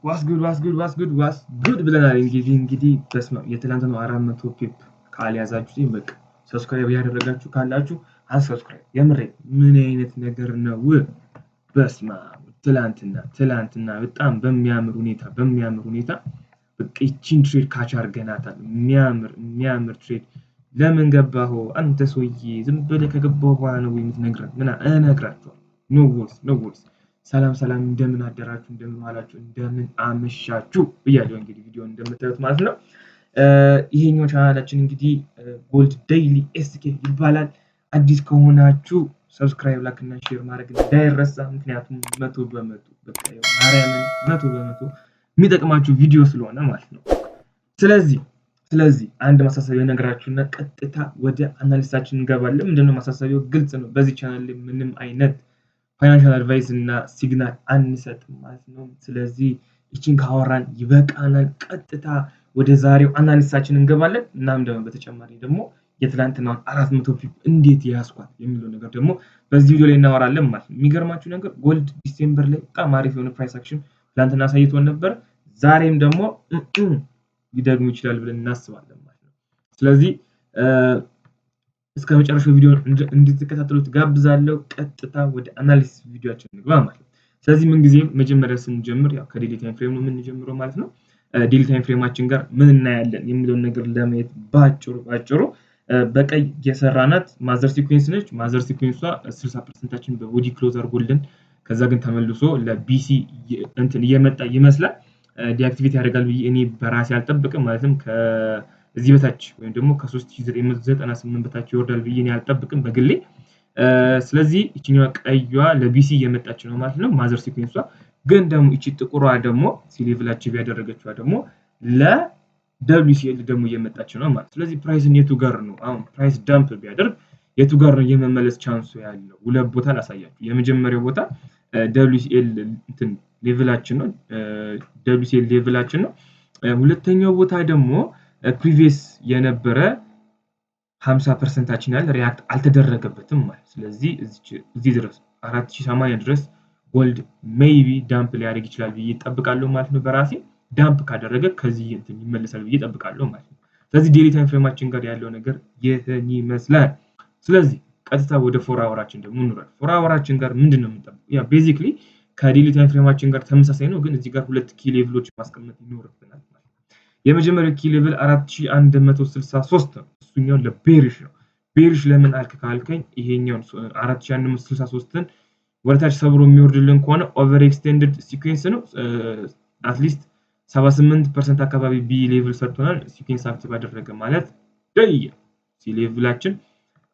ዋስ ጉድ ብለናል። እንግዲህ በስመ የትላንትናው 400 ፒፕ ካልያዛችሁ በቃ ሰብስክራይብ ያደረጋችሁ ካላችሁ አንሰብስክራይብ። የምሬ ምን አይነት ነገር ነው? በስመ ትላንትና በጣም በሚያምር ሁኔታ በቃ ይቺን ትሬድ ካች አድርገናታል። የሚያምር ትሬድ። ለምን ገባሁ አንተ ሰውዬ? ዝም ብለህ ከገባሁ በኋላ ነው የምትነግረን? ምን እነግራችኋለሁ። ኖ ወርስ ሰላም እንደምን አደራችሁ፣ እንደምን ዋላችሁ፣ እንደምን አመሻችሁ ብያለሁ። እንግዲህ ቪዲዮን እንደምታዩት ማለት ነው። ይሄኛው ቻናላችን እንግዲህ ጎልድ ዴይሊ ኤስኬ ይባላል። አዲስ ከሆናችሁ ሰብስክራይብ፣ ላይክ እና ሼር ማድረግ እንዳይረሳ። ምክንያቱም 100% በቃ ማርያምን 100% የሚጠቅማችሁ ቪዲዮ ስለሆነ ማለት ነው። ስለዚህ አንድ ማሳሰቢያ ነገራችሁና ቀጥታ ወደ አናሊሲሳችን እንገባለን። ምንድነው ማሳሰቢያው? ግልጽ ነው። በዚህ ቻናል ላይ ምንም አይነት ፋይናንሻል አድቫይስ እና ሲግናል አንሰጥም ማለት ነው። ስለዚህ እቺን ካወራን ይበቃናል። ቀጥታ ወደ ዛሬው አናሊሲሳችን እንገባለን። እናም ደግሞ በተጨማሪ ደግሞ የትላንትናውን 400 ፒፕ እንዴት ያስኳት የሚለው ነገር ደግሞ በዚህ ቪዲዮ ላይ እናወራለን ማለት ነው። የሚገርማችሁ ነገር ጎልድ ዲሴምበር ላይ በጣም አሪፍ የሆነ ፕራይስ አክሽን ትላንትና አሳይቶን ነበር። ዛሬም ደግሞ ሊደግሙ ይችላል ብለን እናስባለን ማለት ነው። ስለዚህ እስከ መጨረሻው ቪዲዮ እንድትከታተሉት ጋብዛለሁ። ቀጥታ ወደ አናሊሲስ ቪዲዮአችን እንግባ ማለት ነው። ስለዚህ ምን ጊዜም መጀመሪያ ስንጀምር ያው ከዴሊ ታይም ፍሬም ነው የምንጀምረው ማለት ነው። ዴሊ ታይም ፍሬማችን ጋር ምን እናያለን የሚለውን ነገር ለማየት ባጭሩ በቀይ የሰራናት ማዘር ሲኩዌንስ ነች። ማዘር ሲኩዌንሷ 60%ታችን በቦዲ ክሎዝ አድርጎልን ከዛ ግን ተመልሶ ለቢሲ እንትን እየመጣ ይመስላል። ዲአክቲቬት ያደርጋል ብዬ እኔ በራሴ አልጠብቅም። ማለትም ከዚህ በታች ወይም ደግሞ ከ3998 በታች ይወርዳል ብዬ እኔ አልጠብቅም በግሌ። ስለዚህ እቺኛዋ ቀይዋ ለቢሲ እየመጣች ነው ማለት ነው ማዘር ሲኩዌንሷ። ግን ደግሞ እቺ ጥቁሯ ደግሞ ሲሌቭል አቺቭ ያደረገችዋ ደግሞ ለደብሊውሲኤል ደግሞ እየመጣች ነው ማለት። ስለዚህ ፕራይስን የቱ ጋር ነው አሁን ፕራይስ ዳምፕ ቢያደርግ የቱ ጋር ነው የመመለስ ቻንሱ ያለው? ሁለት ቦታ ላሳያችሁ። የመጀመሪያው ቦታ ደብሊውሲኤል እንትን ሌቭላችን ነው። ደብሊውሲኤል ሌቭላችን ነው። ሁለተኛው ቦታ ደግሞ ፕሪቪየስ የነበረ 50%ታችን ያለ ሪያክት አልተደረገበትም ማለት። ስለዚህ እዚህ ድረስ 4080 ድረስ ጎልድ ሜይቢ ዳምፕ ሊያደርግ ይችላል ብዬ እጠብቃለሁ ማለት ነው። በራሴ ዳምፕ ካደረገ ከዚህ እንትን ይመለሳል ብዬ እጠብቃለሁ ማለት ነው። ስለዚህ ዴሊ ታይም ፍሬማችን ጋር ያለው ነገር ይህን ይመስላል። ስለዚህ ቀጥታ ወደ 4 አወራችን ደግሞ እንውረድ። 4 አወራችን ጋር ምንድነው የምንጠብቀው? ያ ቤዚክሊ ከዴሊ ታይም ፍሬማችን ጋር ተመሳሳይ ነው፣ ግን እዚህ ጋር ሁለት ኪ ሌቭሎች ማስቀመጥ ይኖርብናል ማለት ነው። የመጀመሪያው ኪ ሌቭል 4163 ነው። እሱኛው ለቤሪሽ ነው። ቤሪሽ ለምን አልክ ካልከኝ ይሄኛው 4163ን ወደታች ሰብሮ የሚወርድልን ከሆነ ኦቨር ኤክስቴንድድ ሲኩዌንስ ነው። አትሊስት 78% አካባቢ ቢ ሌቭል ሰርቶናል። ሲኩዌንስ አክቲቭ አደረገ ማለት ደየ ሲ ሌቭላችን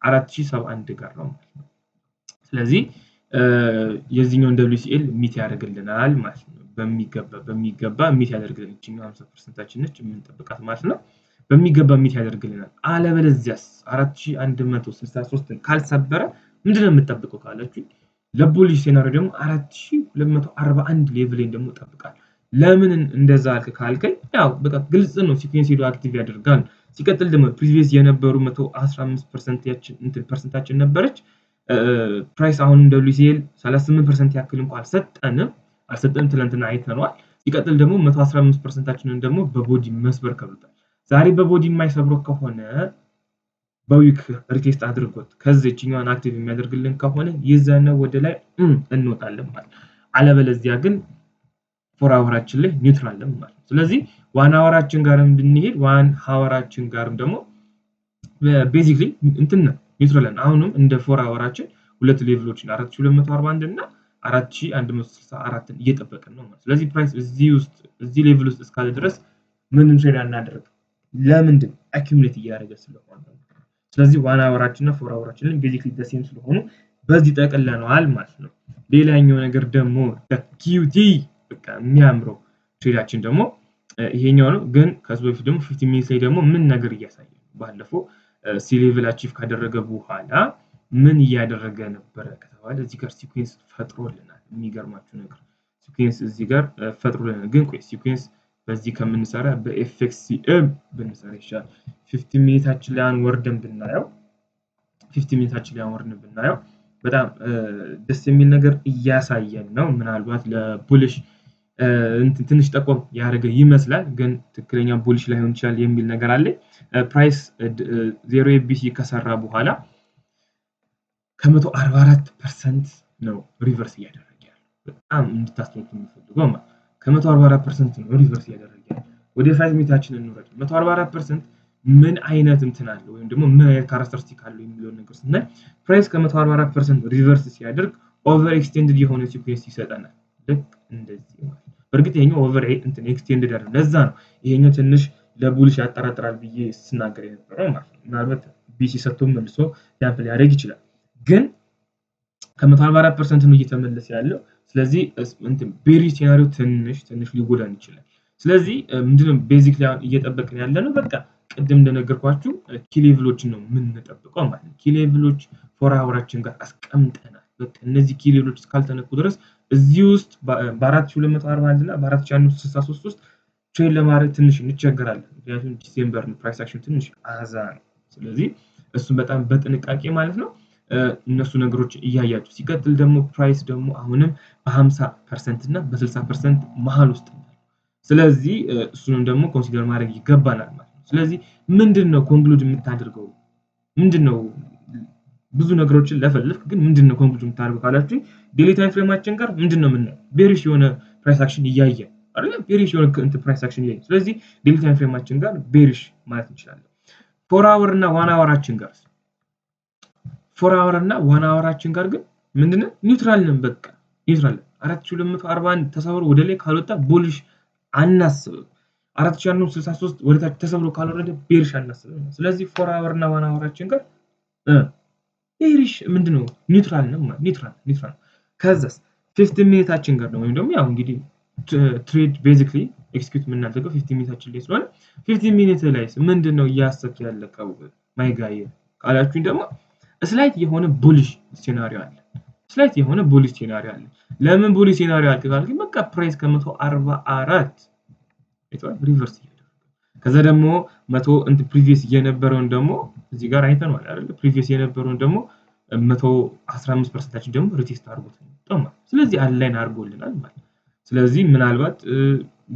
4071 ጋር ነው ማለት ነው። ስለዚህ የዚህኛውን ደብሊውሲኤል ሚት ያደርግልናል ማለት ነው። በሚገባ ሚት ያደርግልናል። እቺኛው 50%ታችን ነች የምንጠብቃት ማለት ነው። በሚገባ ሚት ያደርግልናል። አለበለዚያስ 4163ን ካልሰበረ ምንድነው የምጠብቀው ካላችሁ ለቡሊሽ ሴናሪዮ ደግሞ 4241 ሌቭልን ደግሞ ጠብቃለሁ። ለምን እንደዛ አልክ ካልከኝ ያው በቃ ግልጽ ነው። ሲኩዌንስ ሄዶ አክቲቭ ያደርጋል። ሲቀጥል ደግሞ ፕሪቪየስ የነበሩ 115%ታችን ነበረች። ፕራይስ አሁን ደብሊውሲኤል 38% ያክል እንኳን አልሰጠንም ትላንትና አይተነዋል። ሲቀጥል ደግሞ 115%ታችንን ደግሞ በቦዲ መስበር ከብቷል። ዛሬ በቦዲ የማይሰብረው ከሆነ በዊክ ሪቴስት አድርጎት ከዚህኛውን አክቲቭ የሚያደርግልን ከሆነ ይዘነው ወደ ላይ እንወጣለን ማለት። አለበለዚያ ግን 4 አወራችን ላይ ኒውትራል ነን ማለት። ስለዚህ 1 አወራችን ጋርም ብንሄድ 1 አወራችን ጋርም ደግሞ ቤዚክሊ እንትን ነው ኒውትራል ነን። አሁንም እንደ 4 አወራችን ሁለት ሌቭሎችን 4241 እና 4164ን እየጠበቅን ነው ማለት። ስለዚህ ፕራይስ እዚህ ሌቭል ውስጥ እስካለ ድረስ ምንም ትሬድ አናደርግ። ለምንድን አኪሙሌት እያደረገ ስለሆነ። ስለዚህ 1 አወራችን እና 4 አወራችን ቤዚክሊ ደሴም ስለሆኑ በዚህ ጠቅለናል ማለት ነው። ሌላኛው ነገር ደግሞ ኪዩቲ በቃ የሚያምረው ትሬዳችን ደግሞ ይሄኛው ነው። ግን ከዚህ በፊት ደግሞ 15 ሚኒትስ ላይ ደግሞ ምን ነገር እያሳየ ነው? ባለፈው ሲ ሌቭል አቺቭ ካደረገ በኋላ ምን እያደረገ ነበር ከተባለ እዚህ ጋር ሲኩዌንስ ፈጥሮልናል። የሚገርማችሁ ነገር ሲኩዌንስ እዚህ ጋር ፈጥሮልናል። ግን ቆይ ሲኩዌንስ በዚህ ከምንሰራ በኤፍኤክስሲኤም ብንሰራ ይሻላል። 15 ሚኒታችን ላይ አንወርደን ብናየው 15 ሚኒታችን ላይ አንወርደን ብናየው በጣም ደስ የሚል ነገር እያሳየን ነው። ምናልባት ለቡሊሽ እንትን ትንሽ ጠቆም ያደረገ ይመስላል ግን ትክክለኛ ቡሊሽ ላይሆን ይችላል የሚል ነገር አለ። ፕራይስ 0 ኤቢሲ ከሰራ በኋላ ከ144% ነው ሪቨርስ እያደረገ ያለው። በጣም እንድታስተውሉ የምፈልገው ማለት ከ144% ነው ሪቨርስ እያደረገ ያለው። ወደ 5 ሚኒታችን እንውረድ። 144% ምን አይነት እንትን አለ ወይም ደግሞ ምን አይነት ካራክተሪስቲክ አለው የሚለው ነገር ስናይ ፕራይስ ከ144% ሪቨርስ ሲያደርግ ኦቨር ኤክስቴንድድ የሆነ ሲኩዌንስ ይሰጠናል። ልክ እንደዚህ ማለት ነው። በእርግጥ ይሄኛው ኦቨር እንትን ኤክስቴንድድ አይደለም። ለዛ ነው ይሄኛው ትንሽ ለቡልሽ ያጠራጥራል ብዬ ስናገር የነበረው ማለት ነው። ምናልባት ቢሲ ሰጥቶ መልሶ ዳምፕ ሊያደርግ ይችላል። ግን ከ144% ነው እየተመለሰ ያለው። ስለዚህ እንትን ቤሪ ሲናሪዮ ትንሽ ሊጎዳን ይችላል። ስለዚህ ምንድነው ቤዚክሊ አሁን እየጠበቅን ያለ ነው በቃ ቅድም እንደነገርኳችሁ ኪ ሌቭሎችን ነው የምንጠብቀው ማለት ነው። ኪ ሌቭሎች ፎር አወራችን ጋር አስቀምጠናል። በቃ እነዚህ ኪ ሌቭሎች እስካልተነኩ ድረስ እዚህ ውስጥ በ4241 እና በ4163 ውስጥ ትሬድ ለማድረግ ትንሽ እንቸገራለን። ምክንያቱም ዲሴምበር ፕራይስ አክሽን ትንሽ አዛ ነው። ስለዚህ እሱን በጣም በጥንቃቄ ማለት ነው እነሱ ነገሮች እያያችሁ ሲቀጥል ደግሞ ፕራይስ ደግሞ አሁንም በ50% እና በ60% መሃል ውስጥ ነው። ስለዚህ እሱንም ደግሞ ኮንሲደር ማድረግ ይገባናል ማለት ነው። ስለዚህ ምንድነው ኮንክሉድ የምታደርገው? ምንድነው ብዙ ነገሮችን ለፈልፍ ግን ምንድነው ኮንክሉድ የምታደርገው ካላችሁ ዴሊ ታይም ፍሬማችን ጋር ምንድነው የምናየው? ቤሪሽ የሆነ ፕራይስ አክሽን እያየን አይደል? ቤሪሽ የሆነ ፕራይስ አክሽን እያየን ስለዚህ ዴሊ ታይም ፍሬማችን ጋር ቤሪሽ ማለት እንችላለን። 4 አወር እና 1 አወራችን ጋር 4 አወር እና 1 አወራችን ጋር ግን ምንድነው ኒውትራል ነን። በቃ ኒውትራል 4241 ተሰብሮ ወደ ላይ ካልወጣ ቡሊሽ አናስብም። 4163 ወደ ታች ተሰብሮ ካልወረደ ቤሪሽ አናስብም። ስለዚህ 4 አወር እና 1 አወራችን ጋር ቤሪሽ ምንድነው ኒውትራል ነው ማለት ኒውትራል። ከዛስ 15 ሚኒታችን ጋር ነው ወይም ደግሞ ያው እንግዲህ ትሬድ ቤዚክሊ ኤክስኪዩት የምናደርገው 15 ሚኒታችን ላይ ስለሆነ 15 ሚኒት ላይ ምንድነው እያሰብክ ያለከው ማይ ጋይ ካላችሁኝ ደግሞ ስላይት የሆነ ቡሊሽ ሲናሪዮ አለ። ስላይት የሆነ ቡሊሽ ሲናሪዮ አለ። ለምን ቡሊሽ ሲናሪዮ አለ ካልኩኝ በቃ ፕራይስ ከ144 ሪቨርስ እያደረገ ከዛ ደግሞ 100 እንት ፕሪቪየስ የነበረውን ደግሞ እዚህ ጋር አይተናል አይደል? ፕሪቪየስ የነበረውን ደግሞ 115% ደግሞ ሪቴስት አድርጎት ነው። ስለዚህ አላይን አድርጎልናል ማለት። ስለዚህ ምናልባት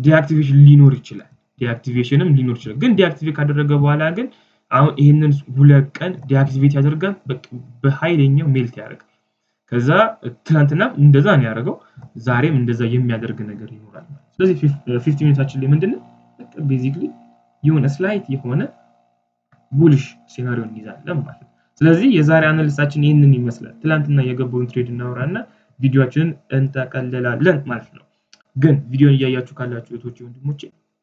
ዲአክቲቬሽን ሊኖር ይችላል። ዲአክቲቬሽንም ሊኖር ይችላል። ግን ዲአክቲቬት ካደረገ በኋላ ግን አሁን ይሄንን 2 ቀን ዲአክቲቬት ያደርጋል በኃይለኛው ሜልት ያደርጋል። ከዛ ትናንትና እንደዛ ነው ያደረገው። ዛሬም እንደዛ የሚያደርግ ነገር ይኖራል። ስለዚህ 15 ሚኒታችን ላይ ምንድነው በቃ ቤዚክሊ የሆነ ስላይት የሆነ ቡሊሽ ሲናሪዮ እንይዛለን ማለት ነው። ስለዚህ የዛሬ አናሊሲሳችን ይሄንን ይመስላል። ትናንትና የገባውን ትሬድ እናወራና ቪዲዮአችንን እንጠቀልላለን ማለት ነው። ግን ቪዲዮን እያያችሁ ካላችሁ እህቶቼ ወንድሞቼ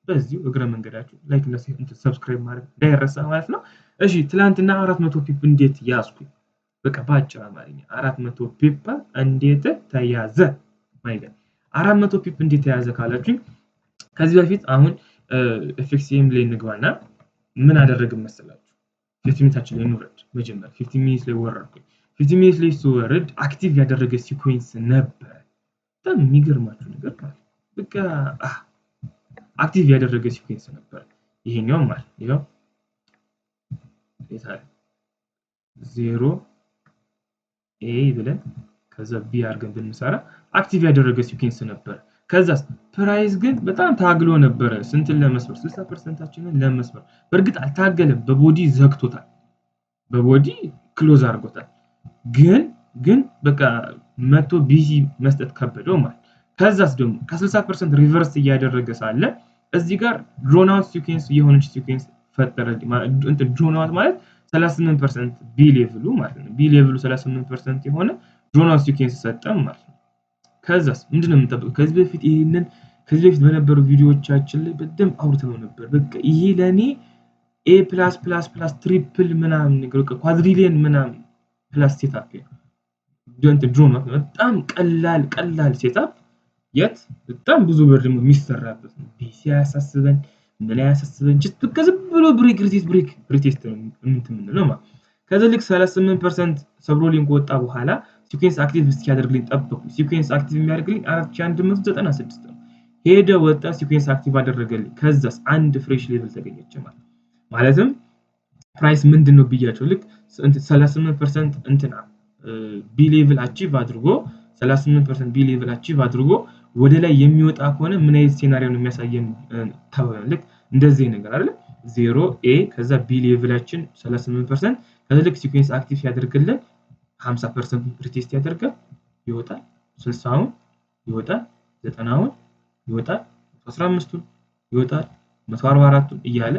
በዚሁ እግረ መንገዳችሁ ላይክ እና ሰብስክራይብ ማድረግ እንዳይረሳ ማለት ነው። እሺ ትናንትና 400 ፒፕ እንዴት ያዝኩኝ? በቃ ባጭር አማርኛ 400 ፒፕ እንዴት ተያዘ? ማይገር 400 ፒፕ እንዴት ተያዘ ካላችሁኝ ከዚህ በፊት አሁን ኤፍኤክስኤም ላይ እንግባና ምን አደረግን መሰላችሁ? 15 ሚኒታችን ላይ እንውረድ። መጀመሪያ 15 ሚኒት ላይ ወረድኩኝ። 15 ሚኒት ላይ ስወርድ አክቲቭ ያደረገ ሲኩዌንስ ነበር። በጣም የሚገርማችሁ ነገር ማለት በቃ አክቲቭ ያደረገ ሲኩዌንስ ነበር። ይሄኛው ማለት ይሄው የታለ 0 ኤ ብለን ከዛ ቢ አድርገን ብንሰራ አክቲቭ ያደረገ ሲኩዌንስ ነበር። ከዛስ ፕራይስ ግን በጣም ታግሎ ነበር ስንትን ለመስበር 60%ችንን ለመስበር። በእርግጥ አልታገለም፣ በቦዲ ዘግቶታል። በቦዲ ክሎዝ አድርጎታል። ግን በቃ መቶ ቢሲ መስጠት ከበደው ማለት። ከዛስ ደግሞ ከ60% ሪቨርስ እያደረገ ሳለ እዚህ ጋር ድሮን አውት ሲኩዌንስ የሆነች ሲኩዌንስ ፈጠረልኝ ማለት እንትን ድሮን አውት ማለት 38% ቢ ሌቭሉ ማለት ነው። ቢ ሌቭሉ 38% የሆነ ድሮን አውት ሲኩዌንስ ሰጠ ማለት ነው። ከዛስ ምንድነው የምንጠብቀው? ከዚህ በፊት በነበሩ ቪዲዮዎቻችን ላይ በደንብ አውርተነው ነበር። በቃ ይሄ ለኔ ኤ ፕላስ ትሪፕል ምናምን ነገር ኳድሪሊየን ምናምን ፕላስ ሴትአፕ ነው። ድሮን በጣም ቀላል ሴትአፕ የት በጣም ብዙ ብር ደግሞ የሚሰራበት ነው። ቢሲ ያሳስበን ምን ያሳስበን በቃ ዝም ብሎ ብሬክ ሪቴስት ነው የምንለው ማለት። ከዛ ልክ 38% ሰብሮ ሊንክ ወጣ በኋላ ሲኩዌንስ አክቲቭ እስኪያደርግልኝ ጠበቁ። ሲኩዌንስ አክቲቭ የሚያደርግልኝ 4196 ነው። ሄደ ወጣ ሲኩዌንስ አክቲቭ አደረገልኝ። ከዛስ አንድ ፍሬሽ ሌቭል ተገኘች ማለት ማለትም ፕራይስ ምንድነው ብያቸው ልክ 38% እንትና ቢ ሌቭል አቺቭ አድርጎ 38% ቢ ሌቭል አቺቭ አድርጎ ወደ ላይ የሚወጣ ከሆነ ምን አይነት ሴናሪዮ ነው የሚያሳየን ተባለ። ልክ እንደዚህ ነገር አይደል 0 ኤ ከዛ ቢ ሌቭላችን 38% ከዛ ልክ ሲኩዌንስ አክቲቭ ያደርግልን 50% ሪቴስት ያደርጋል ይወጣል 60ውን ይወጣል 90ውን ይወጣል 15ቱን ይወጣል 144ቱን እያለ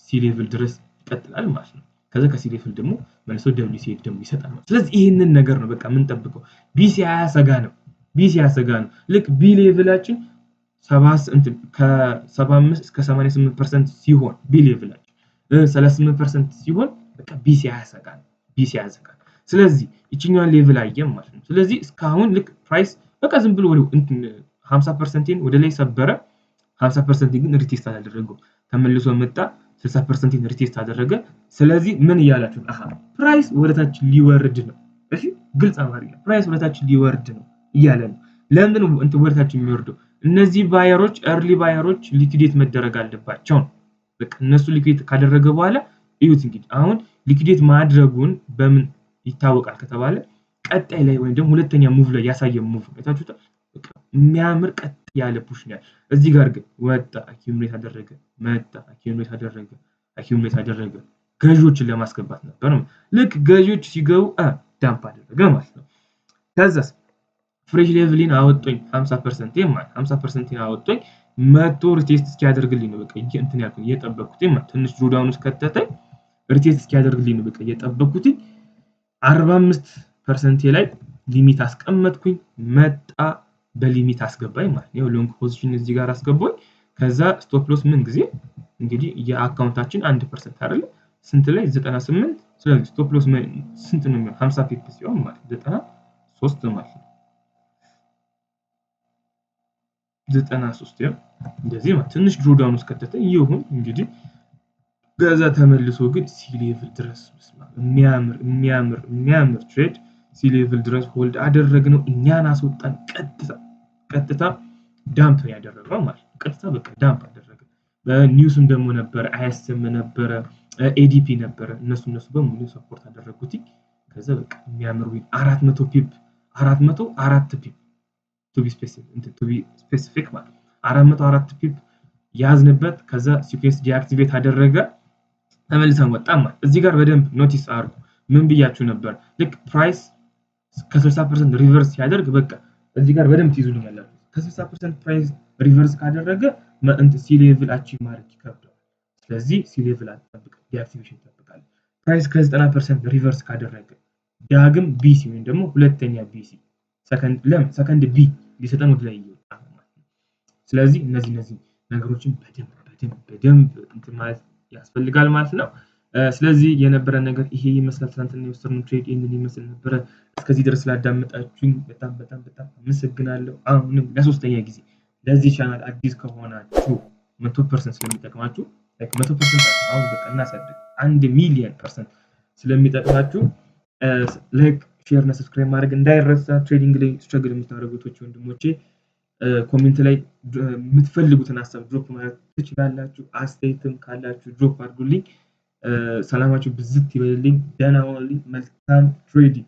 ሲ ሌቭል ድረስ ይቀጥላል ማለት ነው። ከዛ ከሲ ሌቭል ደግሞ መልሶ ደብሊው ሲ ደግሞ ይሰጣል። ስለዚህ ይሄንን ነገር ነው በቃ ምን ጠብቀው ቢሲ አያሰጋ ነው። ቢሲ አያሰጋ ነው። ልክ ቢ ሌቭላችን ከ75 እስከ 88% ሲሆን ቢ ሌቭላችን 38% ሲሆን በቃ ቢሲ አያሰጋ ነው። ቢሲ አያሰጋ። ስለዚህ እቺኛዋን ሌቭል አየን ማለት ነው። ስለዚህ እስካሁን ልክ ፕራይስ በቃ ዝም ብሎ ወዲው 50%ን ወደ ላይ ሰበረ 50% ግን ሪቴስት አላደረገው ተመልሶ መጣ 60% ሪቴስት አደረገ። ስለዚህ ምን እያላችሁ ፕራይስ ወደታች ሊወርድ ነው። እሺ ግልጽ አማርኛ ፕራይስ ወደታች ሊወርድ ነው እያለ ነው። ለምን ወደታች የሚወርደው? እነዚህ ባየሮች ኤርሊ ባየሮች ሊኩዊዴት መደረግ አለባቸው። በቃ እነሱ ሊኩዊዴት ካደረገ በኋላ እዩት እንግዲህ አሁን ሊኩዊዴት ማድረጉን በምን ይታወቃል ከተባለ ቀጣይ ላይ ወይም ደግሞ ሁለተኛ ሙቭ ላይ ያሳየው ሙቭ አይታችሁታል። በቃ የሚያምር ቀጥ ያለ ፑሽ ነው። እዚህ ጋር ግን ወጣ አኪሙሌት አደረገ መጣ አኪሙሌት አደረገ ገዢዎችን ለማስገባት ነበር። ልክ ገዢዎች ሲገቡ ዳምፕ አደረገ ማለት ነው። ከዛስ ፍሬሽ ሌቭሊን አወጣኝ 50% ማለት 50% አወጣኝ መቶ ሪቴስት እስኪያደርግልኝ ነው በቃ እንትን ያልኩኝ እየጠበቅኩት ማለት ትንሽ ድሮዳውን ውስጥ ከተተኝ ሪቴስት እስኪያደርግልኝ ነው በቃ እየጠበቅኩት 45% ላይ ሊሚት አስቀመጥኩኝ መጣ በሊሚት አስገባኝ ማለት ነው። ሎንግ ፖዚሽን እዚህ ጋር አስገባኝ። ከዛ ስቶፕ ሎስ ምን ጊዜ እንግዲህ የአካውንታችን 1% አይደለ ስንት ላይ 98 ስለዚህ ስቶፕ ሎስ ስንት ነው የሚሆነው 50 ፒፕ ሲሆን ማለት 93 ማለት ነው 93 ያው እንደዚህ ማለት ትንሽ ድሮ ዳውን ውስጥ ከተተኝ ይሁን እንግዲህ ከዛ ተመልሶ ግን ሲ ሌቭል ድረስ የሚያምር ትሬድ ሲ ሌቭል ድረስ ሆልድ አደረግነው እኛን አስወጣን ቀጥታ ዳምፕ ያደረገው ማለት ነው። ቀጥታ በቃ ዳምፕ አደረገ። በኒውስም ደግሞ ነበር አይኤስኤም ነበረ ኤዲፒ ነበረ እነሱ በሙሉ ሰፖርት አደረጉት። ከዛ በቃ የሚያምር ዊን 400 ፒፕ 404 ፒፕ ቱ ቢ ስፔሲፊክ ማለት 404 ፒፕ ያዝንበት። ከዛ ሲኩዌንስ ዲአክቲቬት አደረገ ተመልሰን ወጣ ማለት እዚህ ጋር በደንብ ኖቲስ አድርጉ። ምን ብያችሁ ነበር? ልክ ፕራይስ ከ60% ሪቨርስ ሲያደርግ በቃ እዚህ ጋር በደንብ ትይዙልኛላችሁ። ከ60% ፕራይስ ሪቨርስ ካደረገ ሲ ሌቭል አቺቭ ማድረግ ይከብዳል። ስለዚህ ሲ ሌቭል አትጠብቅ ዲአክቲቬሽን ይጠብቃል። ፕራይስ ከ90% ሪቨርስ ካደረገ ዳግም ቢሲ ወይም ደግሞ ሁለተኛ ቢሲ ሰከንድ ቢ ሊሰጠን ወደ ላይ ይወጣ ማለት ነው። ስለዚህ እነዚህ ነገሮችን በደንብ እንትን ማለት ያስፈልጋል ማለት ነው። ስለዚህ የነበረን ነገር ይሄ ይመስላል። ትናንትና የወሰድነው ትሬድ ይሄንን ይመስል ነበረ። እስከዚህ ድረስ ስላዳመጣችሁኝ በጣም አመሰግናለሁ። አሁንም ለሶስተኛ ጊዜ ለዚህ ቻናል አዲስ ከሆናችሁ 100% ስለሚጠቅማችሁ 100% አሁን በቃ እናሳድግ 1 ሚሊዮን % ስለሚጠቅማችሁ ላይክ ሼር እና ሰብስክራይብ ማድረግ እንዳይረሳ። ትሬዲንግ ላይ ስትራግል የምታደርጉት ወንድሞቼ ኮሜንት ላይ የምትፈልጉትን ሀሳብ ድሮፕ ማለት ትችላላችሁ። አስተያየትም ካላችሁ ድሮፕ አድርጉልኝ። ሰላማችሁ ብዝት ይበልልኝ። ደህና ዋሉልኝ። መልካም ትሬዲንግ